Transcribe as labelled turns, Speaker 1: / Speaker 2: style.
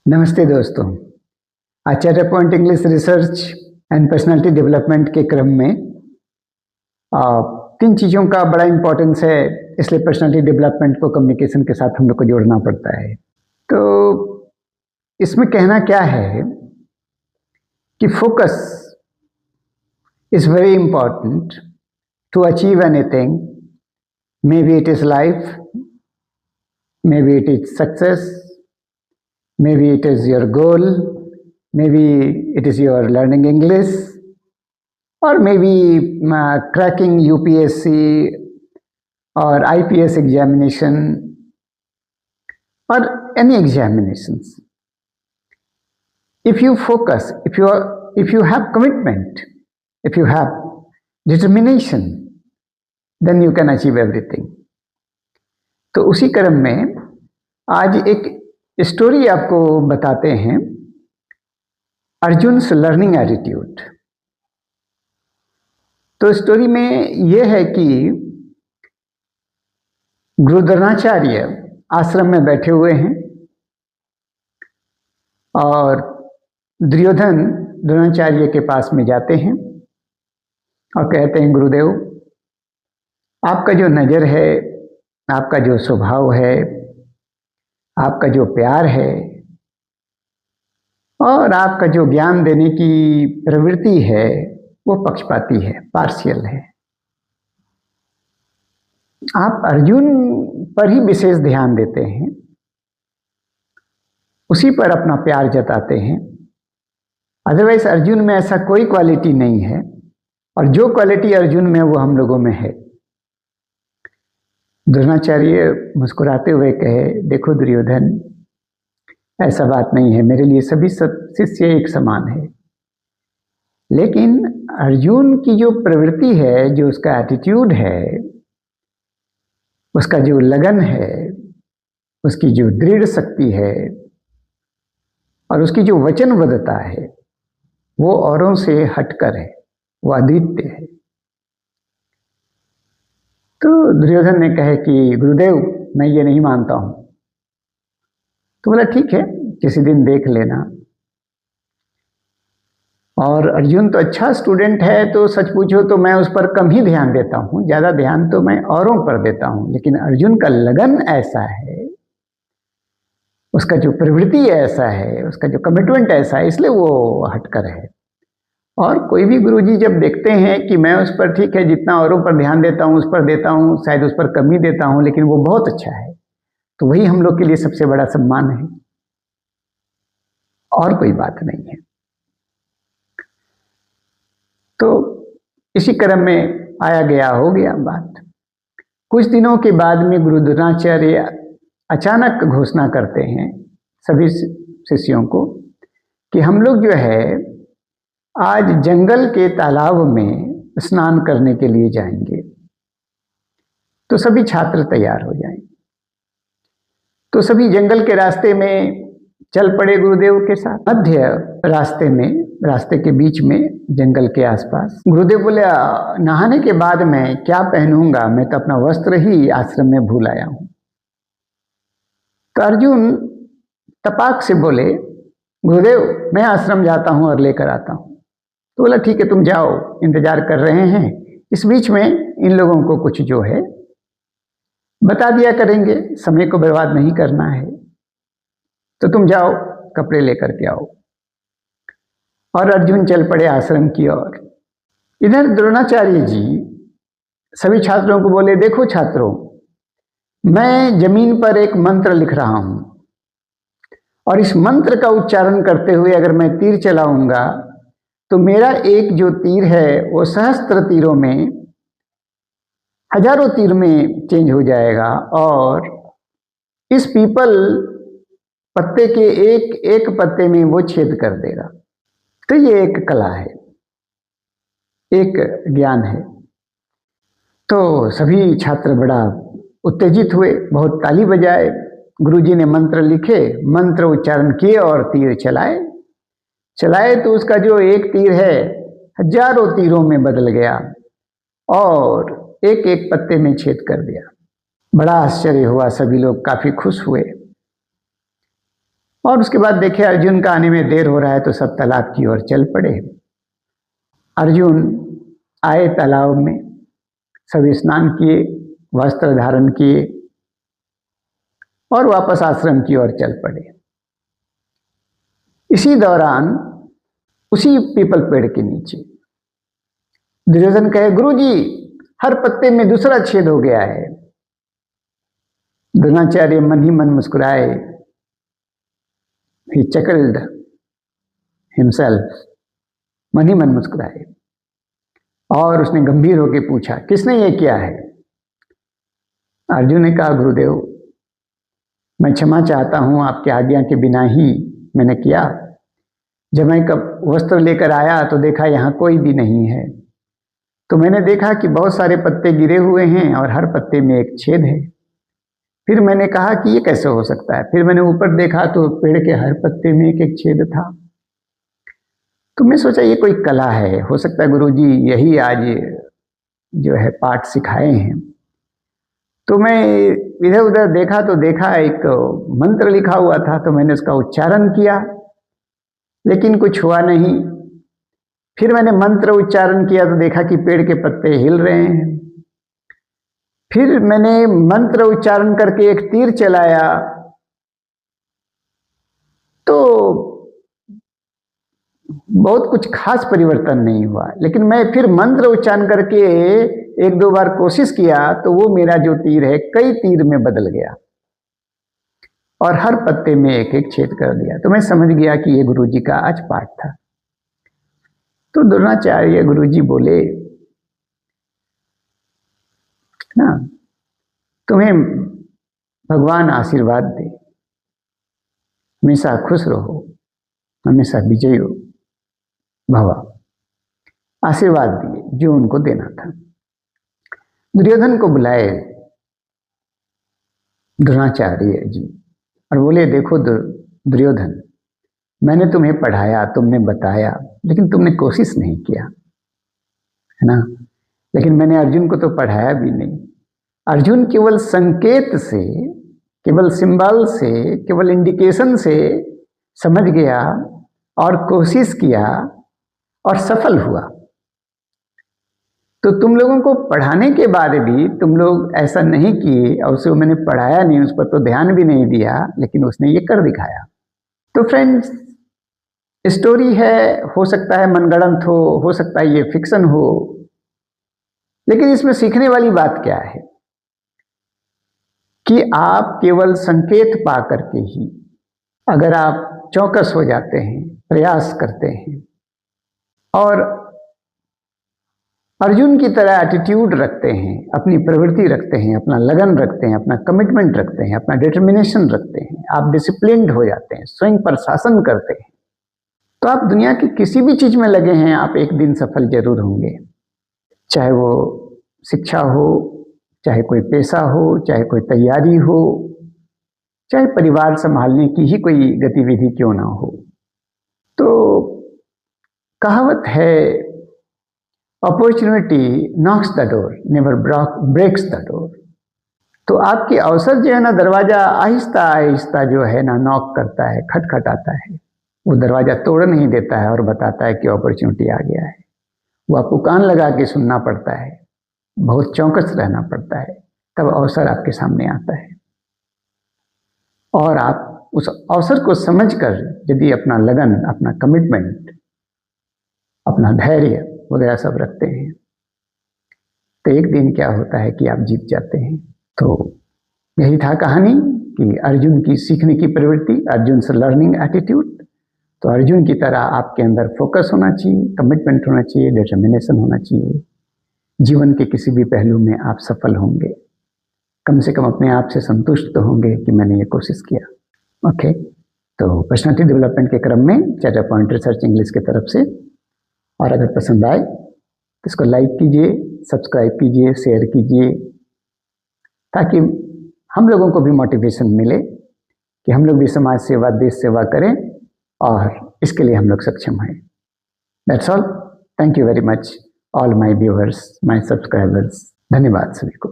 Speaker 1: नमस्ते दोस्तों। Acharya point English research and personality development के क्रम में तीन चीज़ों का बड़ा इम्पोर्टेंस है, इसलिए पर्सनालिटी डेवलपमेंट को कम्युनिकेशन के साथ हम लोग को जोड़ना पड़ता है। तो इसमें कहना क्या है कि focus is very important to achieve anything, maybe it is life, maybe it is success, maybe it is your goal, maybe it is your learning English, or maybe cracking UPSC or IPS examination or any examinations. If you focus, if you have commitment, if you have determination, then you can achieve everything. तो उसी क्रम में आज एक story आपको बताते हैं, अर्जुन्स learning attitude. तो स्टोरी में यह है कि गुरु द्रोणाचार्य आश्रम में बैठे हुए हैं और दुर्योधन द्रोणाचार्य के पास में जाते हैं और कहते हैं, गुरुदेव, आपका जो नज़र है, आपका जो स्वभाव है, आपका जो प्यार है और आपका जो ज्ञान देने की प्रवृत्ति है वो पक्षपाती है, पार्शियल है। आप अर्जुन पर ही विशेष ध्यान देते हैं, उसी पर अपना प्यार जताते हैं। अदरवाइज अर्जुन में ऐसा कोई क्वालिटी नहीं है, और जो क्वालिटी अर्जुन में वो हम लोगों में है। द्रोणाचार्य मुस्कुराते हुए कहे, देखो दुर्योधन, ऐसा बात नहीं है, मेरे लिए सभी शिष्य एक समान है, लेकिन अर्जुन की जो प्रवृत्ति है, जो उसका एटीट्यूड है, उसका जो लगन है, उसकी जो दृढ़ शक्ति है और उसकी जो वचनबद्धता है, वो औरों से हटकर है, वो अद्वितीय है। तो दुर्योधन ने कहे कि गुरुदेव, मैं ये नहीं मानता हूं। तो बोला, ठीक है, किसी दिन देख लेना। और अर्जुन तो अच्छा स्टूडेंट है, तो सच पूछो तो मैं उस पर कम ही ध्यान देता हूं, ज़्यादा ध्यान तो मैं औरों पर देता हूं। लेकिन अर्जुन का लगन ऐसा है, उसका जो प्रवृत्ति ऐसा है, उसका जो कमिटमेंट ऐसा है, इसलिए वो हटकर है। और कोई भी गुरुजी जब देखते हैं कि मैं उस पर, ठीक है, जितना औरों पर ध्यान देता हूँ उस पर देता हूँ, शायद उस पर कमी देता हूँ, लेकिन वो बहुत अच्छा है, तो वही हम लोग के लिए सबसे बड़ा सम्मान है, और कोई बात नहीं है। तो इसी क्रम में आया गया हो गया बात। कुछ दिनों के बाद में गुरु द्रोणाचार्य अचानक घोषणा करते हैं सभी शिष्यों को कि हम लोग जो है आज जंगल के तालाब में स्नान करने के लिए जाएंगे, तो सभी छात्र तैयार हो जाएं। तो सभी जंगल के रास्ते में चल पड़े गुरुदेव के साथ। मध्य रास्ते में, रास्ते के बीच में, जंगल के आसपास, गुरुदेव बोले, नहाने के बाद मैं क्या पहनूंगा, मैं तो अपना वस्त्र ही आश्रम में भूल आया हूं। तो अर्जुन तपाक से बोले, गुरुदेव, मैं आश्रम जाता हूं और लेकर आता हूं। तो बोला, ठीक है, तुम जाओ, इंतजार कर रहे हैं। इस बीच में इन लोगों को कुछ जो है बता दिया करेंगे, समय को बर्बाद नहीं करना है, तो तुम जाओ, कपड़े लेकर के आओ। और अर्जुन चल पड़े आश्रम की ओर। इधर द्रोणाचार्य जी सभी छात्रों को बोले, देखो छात्रों, मैं जमीन पर एक मंत्र लिख रहा हूं, और इस मंत्र का उच्चारण करते हुए अगर मैं तीर चलाऊंगा तो मेरा एक जो तीर है वो सहस्त्र तीरों में, हजारों तीर में चेंज हो जाएगा, और इस पीपल पत्ते के एक एक पत्ते में वो छेद कर देगा। तो ये एक कला है, एक ज्ञान है। तो सभी छात्र बड़ा उत्तेजित हुए, बहुत ताली बजाए। गुरुजी ने मंत्र लिखे, मंत्र उच्चारण किए और तीर चलाए। तो उसका जो एक तीर है हजारों तीरों में बदल गया और एक एक पत्ते में छेद कर दिया। बड़ा आश्चर्य हुआ, सभी लोग काफी खुश हुए। और उसके बाद देखे अर्जुन का आने में देर हो रहा है तो सब तालाब की ओर चल पड़े। अर्जुन आए तालाब में, सभी स्नान किए, वस्त्र धारण किए और वापस आश्रम की ओर चल पड़े। इसी दौरान उसी पीपल पेड़ के नीचे दुर्योधन कहे, गुरुजी हर पत्ते में दूसरा छेद हो गया है। द्रोणाचार्य मन ही मन मुस्कुराए। He chuckled himself, मन ही मन मुस्कुराए और उसने गंभीर होकर पूछा, किसने ये किया है? अर्जुन ने कहा, गुरुदेव मैं क्षमा चाहता हूं, आपकी आज्ञा के बिना ही मैंने किया। जब मैं कब वस्त्र लेकर आया तो देखा यहाँ कोई भी नहीं है, तो मैंने देखा कि बहुत सारे पत्ते गिरे हुए हैं और हर पत्ते में एक छेद है। फिर मैंने कहा कि ये कैसे हो सकता है। फिर मैंने ऊपर देखा तो पेड़ के हर पत्ते में एक एक छेद था। तो मैं सोचा ये कोई कला है, हो सकता है गुरुजी यही आज जो है पाठ सिखाए हैं। तो मैं इधर उधर देखा तो देखा एक मंत्र लिखा हुआ था, तो मैंने उसका उच्चारण किया लेकिन कुछ हुआ नहीं। फिर मैंने मंत्र उच्चारण किया तो देखा कि पेड़ के पत्ते हिल रहे हैं। फिर मैंने मंत्र उच्चारण करके एक तीर चलाया तो बहुत कुछ खास परिवर्तन नहीं हुआ। लेकिन मैं फिर मंत्र उच्चारण करके एक दो बार कोशिश किया तो वो मेरा जो तीर है कई तीर में बदल गया और हर पत्ते में एक एक छेद कर दिया। तो मैं समझ गया कि ये गुरुजी का आज पाठ था। तो द्रोणाचार्य गुरुजी बोले ना, तुम्हें भगवान आशीर्वाद दे, हमेशा खुश रहो, हमेशा विजयी हो भवा। आशीर्वाद दिए जो उनको देना था। दुर्योधन को बुलाए द्रोणाचार्य जी और बोले, देखो दुर्योधन, मैंने तुम्हें पढ़ाया, तुमने बताया, लेकिन तुमने कोशिश नहीं किया, है ना। लेकिन मैंने अर्जुन को तो पढ़ाया भी नहीं। अर्जुन केवल संकेत से, केवल सिंबल से, केवल इंडिकेशन से समझ गया और कोशिश किया और सफल हुआ। तो तुम लोगों को पढ़ाने के बाद भी तुम लोग ऐसा नहीं किए और उसे मैंने पढ़ाया नहीं, उस पर तो ध्यान भी नहीं दिया, लेकिन उसने ये कर दिखाया। तो फ्रेंड्स, स्टोरी है, हो सकता है मनगढ़ंत हो सकता है ये फिक्शन हो, लेकिन इसमें सीखने वाली बात क्या है कि आप केवल संकेत पा करके ही अगर आप चौकस हो जाते हैं, प्रयास करते हैं और अर्जुन की तरह एटीट्यूड रखते हैं, अपनी प्रवृत्ति रखते हैं, अपना लगन रखते हैं, अपना कमिटमेंट रखते हैं, अपना डिटर्मिनेशन रखते हैं, आप डिसिप्लिन्ड हो जाते हैं, स्वयं पर शासन करते हैं, तो आप दुनिया की किसी भी चीज में लगे हैं, आप एक दिन सफल जरूर होंगे। चाहे वो शिक्षा हो, चाहे कोई पेशा हो, चाहे कोई तैयारी हो, चाहे परिवार संभालने की ही कोई गतिविधि क्यों ना हो। तो कहावत है, opportunity knocks the door, never breaks the door. तो आपके अवसर जो है ना, दरवाजा आहिस्ता आहिस्ता जो है ना नॉक करता है, खटखटाता है। वो दरवाजा तोड़ नहीं देता है और बताता है कि अपॉर्चुनिटी आ गया है। वो आपको कान लगा के सुनना पड़ता है, बहुत चौकस रहना पड़ता है, तब अवसर आपके सामने आता है। और आप उस अवसर को समझकर यदि अपना लगन, अपना कमिटमेंट, अपना धैर्य वगैरह सब रखते हैं तो एक दिन क्या होता है कि आप जीत जाते हैं। तो यही था कहानी कि अर्जुन की सीखने की प्रवृत्ति, अर्जुन से लर्निंग एटीट्यूड। तो अर्जुन की तरह आपके अंदर फोकस होना चाहिए, कमिटमेंट होना चाहिए, डिटर्मिनेशन होना चाहिए। जीवन के किसी भी पहलू में आप सफल होंगे, कम से कम अपने आप से संतुष्ट तो होंगे कि मैंने ये कोशिश किया। ओके, तो पर्सनालिटी डेवलपमेंट के क्रम में चार्टर पॉइंट रिसर्च इंग्लिश की तरफ से, और अगर पसंद आए तो इसको लाइक कीजिए, सब्सक्राइब कीजिए, शेयर कीजिए, ताकि हम लोगों को भी मोटिवेशन मिले कि हम लोग भी समाज सेवा, देश सेवा करें, और इसके लिए हम लोग सक्षम हैं। That's all. Thank you very much all my viewers, my subscribers. धन्यवाद सभी को।